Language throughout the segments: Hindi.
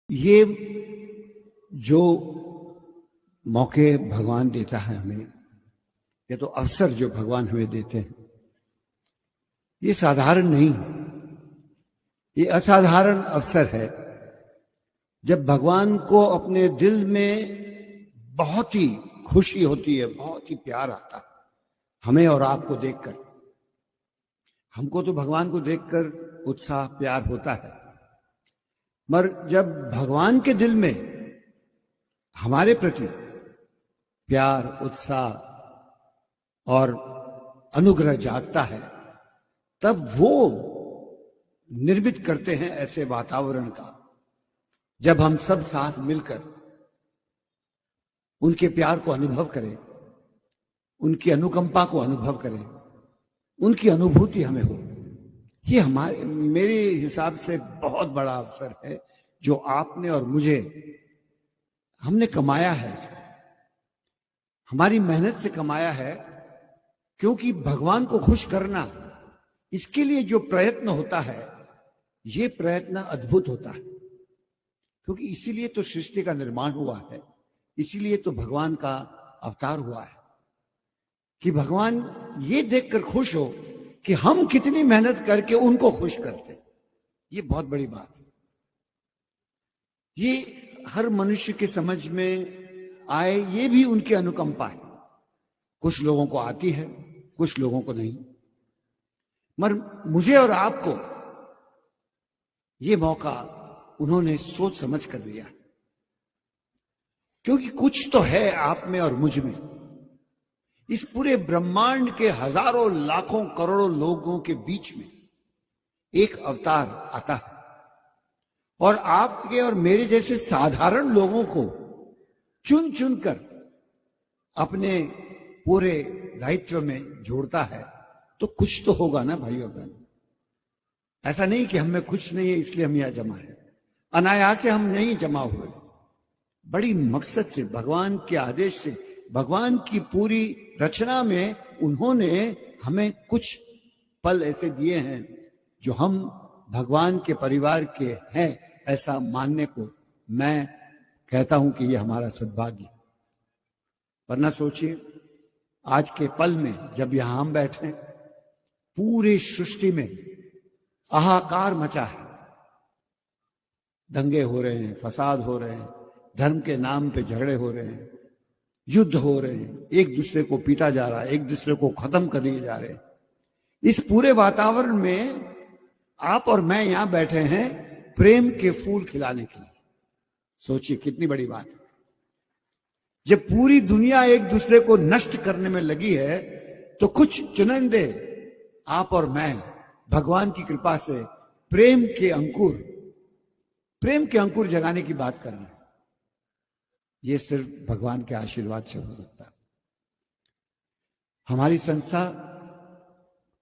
ये जो मौके भगवान देता है हमें, ये तो अवसर जो भगवान हमें देते हैं, ये साधारण नहीं, ये असाधारण अवसर है। जब भगवान को अपने दिल में बहुत ही खुशी होती है, बहुत ही प्यार आता है हमें और आपको देखकर। हमको तो भगवान को देखकर उत्साह प्यार होता है, मगर जब भगवान के दिल में हमारे प्रति प्यार, उत्साह और अनुग्रह जागता है, तब वो निर्मित करते हैं ऐसे वातावरण का, जब हम सब साथ मिलकर उनके प्यार को अनुभव करें, उनकी अनुकंपा को अनुभव करें, उनकी अनुभूति हमें हो। ये हमारे मेरे हिसाब से बहुत बड़ा अवसर है जो आपने और मुझे हमने कमाया है, हमारी मेहनत से कमाया है। क्योंकि भगवान को खुश करना, इसके लिए जो प्रयत्न होता है, ये प्रयत्न अद्भुत होता है। क्योंकि इसीलिए तो सृष्टि का निर्माण हुआ है, इसीलिए तो भगवान का अवतार हुआ है कि भगवान ये देखकर खुश हो कि हम कितनी मेहनत करके उनको खुश करते। ये बहुत बड़ी बात है। ये हर मनुष्य के समझ में आए, ये भी उनकी अनुकंपा है। कुछ लोगों को आती है, कुछ लोगों को नहीं। मगर मुझे और आपको ये मौका उन्होंने सोच समझ कर दिया, क्योंकि कुछ तो है आप में और मुझ में। इस पूरे ब्रह्मांड के हजारों लाखों करोड़ों लोगों के बीच में एक अवतार आता है और आपके और मेरे जैसे साधारण लोगों को चुन चुनकर अपने पूरे दायित्व में जोड़ता है। तो कुछ तो होगा ना भाइयों बहन। ऐसा नहीं कि हमें कुछ नहीं है इसलिए हम यहां जमा है। अनायास से हम नहीं जमा हुए, बड़ी मकसद से, भगवान के आदेश से, भगवान की पूरी रचना में उन्होंने हमें कुछ पल ऐसे दिए हैं जो हम भगवान के परिवार के हैं, ऐसा मानने को मैं कहता हूं कि ये हमारा सद्भाग्य। वरना सोचिए, आज के पल में जब यहां हम बैठे, पूरी सृष्टि में हाहाकार मचा है। दंगे हो रहे हैं, फसाद हो रहे हैं, धर्म के नाम पे झगड़े हो रहे हैं, युद्ध हो रहे हैं, एक दूसरे को पीटा जा रहा है, एक दूसरे को खत्म कर दिए जा रहे हैं। इस पूरे वातावरण में आप और मैं यहां बैठे हैं प्रेम के फूल खिलाने के लिए। सोचिए कितनी बड़ी बात है। जब पूरी दुनिया एक दूसरे को नष्ट करने में लगी है, तो कुछ चुनिंदे आप और मैं भगवान की कृपा से प्रेम के अंकुर जगाने की बात कर रहे हैं। ये सिर्फ भगवान के आशीर्वाद से हो सकता है। हमारी संस्था,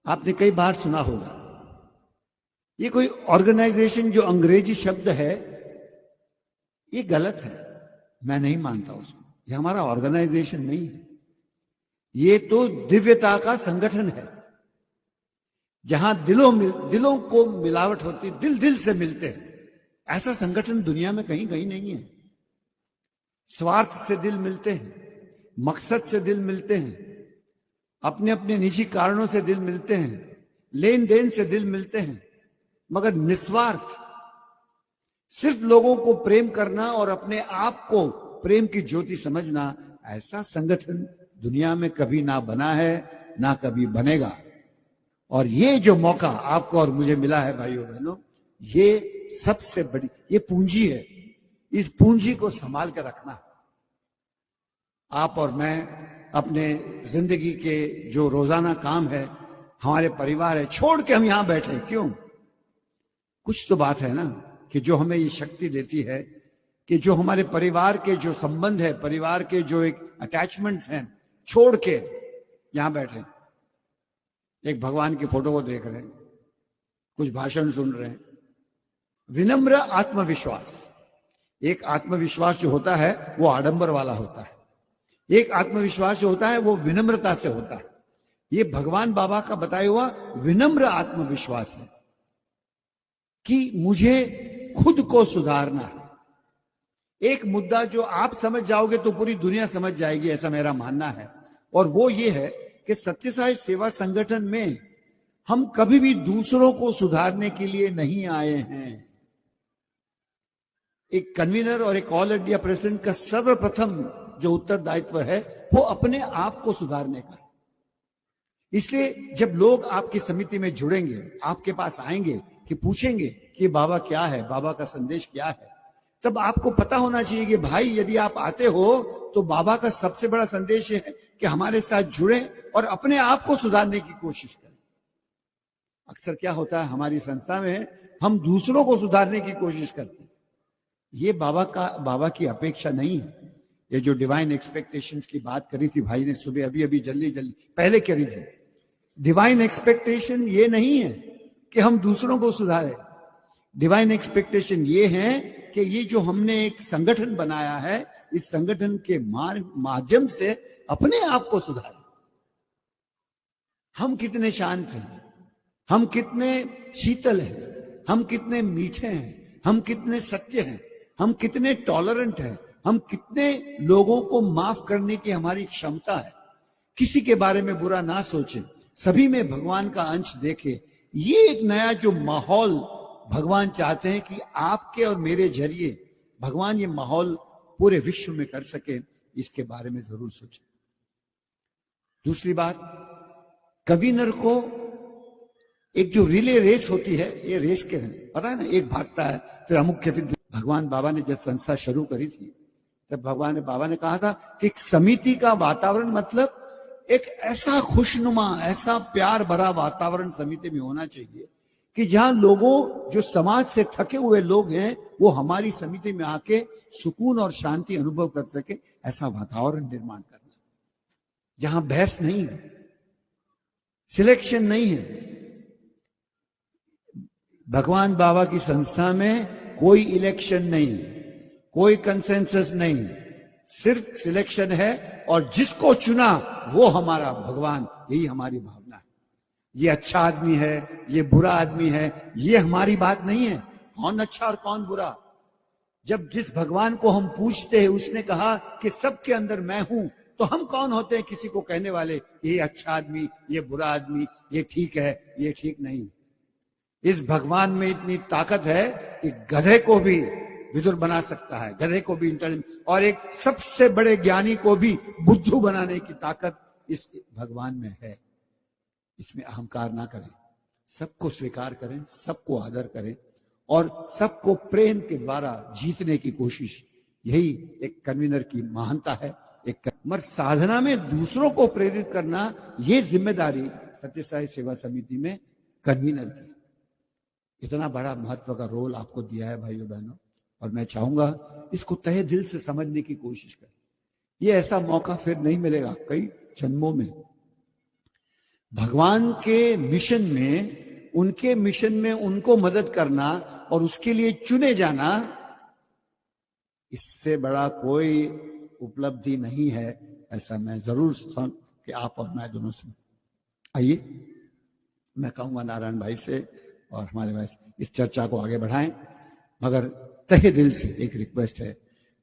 आपने कई बार सुना होगा, ये कोई ऑर्गेनाइजेशन जो अंग्रेजी शब्द है, ये गलत है, मैं नहीं मानता उसको। ये हमारा ऑर्गेनाइजेशन नहीं है, ये तो दिव्यता का संगठन है, जहां दिलों को मिलावट होती, दिल से मिलते हैं। ऐसा संगठन दुनिया में कहीं कहीं नहीं है। स्वार्थ से दिल मिलते हैं, मकसद से दिल मिलते हैं, अपने अपने निजी कारणों से दिल मिलते हैं, लेन देन से दिल मिलते हैं, मगर निस्वार्थ सिर्फ लोगों को प्रेम करना और अपने आप को प्रेम की ज्योति समझना, ऐसा संगठन दुनिया में कभी ना बना है, ना कभी बनेगा। और ये जो मौका आपको और मुझे मिला है भाइयों बहनों, ये सबसे बड़ी, ये पूंजी है। इस पूंजी को संभाल कर रखना। आप और मैं अपने जिंदगी के जो रोजाना काम है, हमारे परिवार है, छोड़ के हम यहां बैठे क्यों? कुछ तो बात है ना कि जो हमें ये शक्ति देती है कि जो हमारे परिवार के जो संबंध है, परिवार के जो एक अटैचमेंट्स हैं, छोड़ के यहां बैठे, एक भगवान की फोटो को देख रहे हैं, कुछ भाषण सुन रहे हैं। विनम्र आत्मविश्वास, एक आत्मविश्वास जो होता है वो आडंबर वाला होता है, एक आत्मविश्वास जो होता है वो विनम्रता से होता है। ये भगवान बाबा का बताया हुआ विनम्र आत्मविश्वास है कि मुझे खुद को सुधारना है, एक मुद्दा जो आप समझ जाओगे तो पूरी दुनिया समझ जाएगी, ऐसा मेरा मानना है। और वो ये है कि सत्य साई सेवा संगठन में हम कभी भी दूसरों को सुधारने के लिए नहीं आए हैं। एक कन्वीनर और एक ऑल इंडिया प्रेसिडेंट का सर्वप्रथम जो उत्तरदायित्व है वो अपने आप को सुधारने का है। इसलिए जब लोग आपकी समिति में जुड़ेंगे, आपके पास आएंगे कि पूछेंगे कि बाबा क्या है, बाबा का संदेश क्या है, तब आपको पता होना चाहिए कि भाई यदि आप आते हो तो बाबा का सबसे बड़ा संदेश है कि हमारे साथ जुड़ें और अपने आप को सुधारने की कोशिश करें। अक्सर क्या होता है हमारी संस्था में, हम दूसरों को सुधारने की कोशिश करते हैं। ये बाबा की अपेक्षा नहीं है। ये जो डिवाइन एक्सपेक्टेशंस की बात करी थी भाई ने सुबह, अभी जल्दी पहले करी थी। डिवाइन एक्सपेक्टेशन ये नहीं है कि हम दूसरों को सुधारें। डिवाइन एक्सपेक्टेशन ये है कि ये जो हमने एक संगठन बनाया है, इस संगठन के माध्यम से अपने आप को सुधारें। हम कितने शांत हैं, हम कितने शीतल हैं, हम कितने मीठे हैं, हम कितने सत्य हैं, हम कितने टॉलरेंट हैं, हम कितने लोगों को माफ करने की हमारी क्षमता है। किसी के बारे में बुरा ना सोचें, सभी में भगवान का अंश देखें। ये एक नया जो माहौल भगवान चाहते हैं कि आपके और मेरे जरिए भगवान ये माहौल पूरे विश्व में कर सके, इसके बारे में जरूर सोचें। दूसरी बात, कन्वीनर को एक जो रिले रेस होती है, ये रेस के पता है ना, एक भागता है फिर अमुख्य फिर। भगवान बाबा ने जब संस्था शुरू करी थी तब बाबा ने कहा था कि एक समिति का वातावरण मतलब एक ऐसा खुशनुमा, ऐसा प्यार भरा वातावरण समिति में होना चाहिए कि जहां लोगों, जो समाज से थके हुए लोग हैं, वो हमारी समिति में आके सुकून और शांति अनुभव कर सके। ऐसा वातावरण निर्माण करना जहां बहस नहीं है, सिलेक्शन नहीं है। भगवान बाबा की संस्था में कोई इलेक्शन नहीं, कोई कंसेंसस नहीं, सिर्फ सिलेक्शन है और जिसको चुना वो हमारा भगवान, यही हमारी भावना है। ये अच्छा आदमी है, ये बुरा आदमी है, ये हमारी बात नहीं है कौन अच्छा और कौन बुरा। जब जिस भगवान को हम पूछते हैं उसने कहा कि सबके अंदर मैं हूं, तो हम कौन होते हैं किसी को कहने वाले ये अच्छा आदमी, ये बुरा आदमी, ये ठीक है, ये ठीक नहीं। इस भगवान में इतनी ताकत है कि गधे को भी विदुर बना सकता है, गधे को भी इंटेलिजेंट, और एक सबसे बड़े ज्ञानी को भी बुद्धू बनाने की ताकत इस भगवान में है। इसमें अहंकार ना करें, सबको स्वीकार करें, सबको आदर करें और सबको प्रेम के द्वारा जीतने की कोशिश, यही एक कन्वीनर की महानता है। एक मर साधना में दूसरों को प्रेरित करना, ये जिम्मेदारी सत्य साई सेवा समिति में कन्वीनर की। इतना बड़ा महत्व का रोल आपको दिया है भाइयों बहनों, और मैं चाहूंगा इसको तहे दिल से समझने की कोशिश करें। ये ऐसा मौका फिर नहीं मिलेगा कई जन्मों में। भगवान के मिशन में, उनके मिशन में उनको मदद करना और उसके लिए चुने जाना, इससे बड़ा कोई उपलब्धि नहीं है। ऐसा मैं जरूर कि आप और मैं दोनों से। आइए मैं कहूंगा नारायण भाई से और हमारे भाई इस चर्चा को आगे बढ़ाएं, मगर तहे दिल से एक रिक्वेस्ट है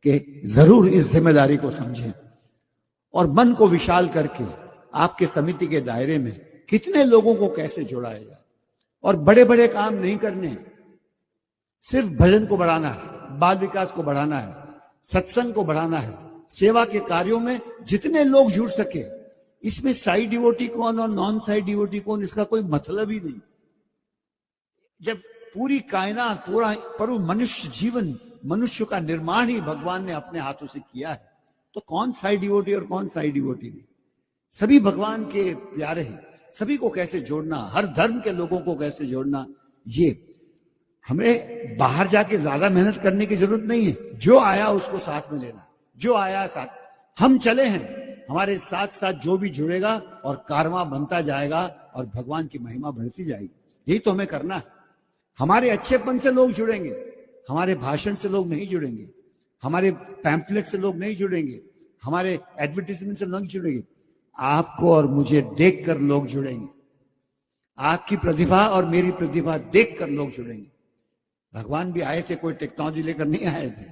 कि जरूर इस जिम्मेदारी को समझें और मन को विशाल करके आपके समिति के दायरे में कितने लोगों को कैसे जोड़ाया जाए। और बड़े बड़े काम नहीं करने, सिर्फ भजन को बढ़ाना है, बाल विकास को बढ़ाना है, सत्संग को बढ़ाना है, सेवा के कार्यों में जितने लोग जुड़ सके। इसमें साई डिवोटी कौन और नॉन साई डिवोटी कौन, इसका कोई मतलब ही नहीं। जब पूरी कायनात, पूरा मनुष्य जीवन, मनुष्य का निर्माण ही भगवान ने अपने हाथों से किया है, तो कौन साई डिवोटी और कौन साई डिवोटी नहीं। सभी भगवान के प्यारे हैं। सभी को कैसे जोड़ना, हर धर्म के लोगों को कैसे जोड़ना, ये हमें बाहर जाके ज्यादा मेहनत करने की जरूरत नहीं है। जो आया उसको साथ में लेना, जो आया साथ, हम चले हैं, हमारे साथ साथ जो भी जुड़ेगा और कारवां बनता जाएगा और भगवान की महिमा बढ़ती जाएगी। यही तो हमें करना है। हमारे अच्छेपन से लोग जुड़ेंगे, हमारे भाषण से लोग नहीं जुड़ेंगे, हमारे पैम्फलेट से लोग नहीं जुड़ेंगे, हमारे एडवर्टीजमेंट से लोग जुड़ेंगे। आपको और मुझे देखकर लोग जुड़ेंगे, आपकी प्रतिभा और मेरी प्रतिभा देखकर लोग जुड़ेंगे। भगवान भी आए थे, कोई टेक्नोलॉजी लेकर नहीं आए थे,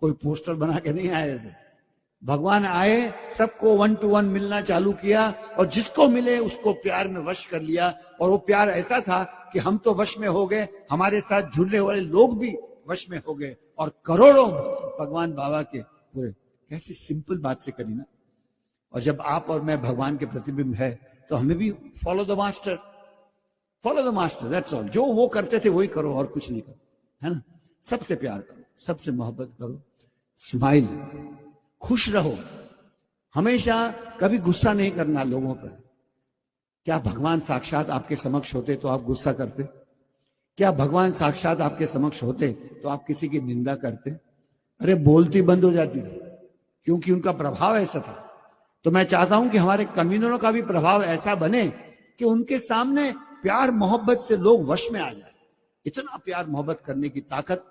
कोई पोस्टर बना के नहीं आए थे। भगवान आए, सबको 1 to 1 मिलना चालू किया और जिसको मिले उसको प्यार में वश कर लिया। और वो प्यार ऐसा था कि हम तो वश में हो गए, हमारे साथ जुड़ने वाले लोग भी वश में हो गए और करोड़ों भगवान बाबा के पूरे। कैसी सिंपल बात से करी ना। और जब आप और मैं भगवान के प्रतिबिंब है तो हमें भी follow the master, follow the master, that's all. जो वो करते थे वही करो और कुछ नहीं करो, है ना। सबसे प्यार करो, सबसे मोहब्बत करो, स्माइल, खुश रहो, हमेशा कभी गुस्सा नहीं करना लोगों पर। क्या भगवान साक्षात आपके समक्ष होते तो आप गुस्सा करते? क्या भगवान साक्षात आपके समक्ष होते तो आप किसी की निंदा करते? अरे बोलती बंद हो जाती थी, क्योंकि उनका प्रभाव ऐसा था। तो मैं चाहता हूं कि हमारे कन्वीनरों का भी प्रभाव ऐसा बने कि उनके सामने प्यार मोहब्बत से लोग वश में आ जाए। इतना प्यार मोहब्बत करने की ताकत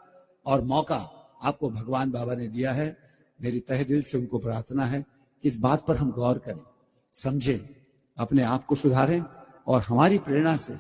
और मौका आपको भगवान बाबा ने दिया है। मेरी तहे दिल से उनको प्रार्थना है कि इस बात पर हम गौर करें, समझें, अपने आप को सुधारें और हमारी प्रेरणा से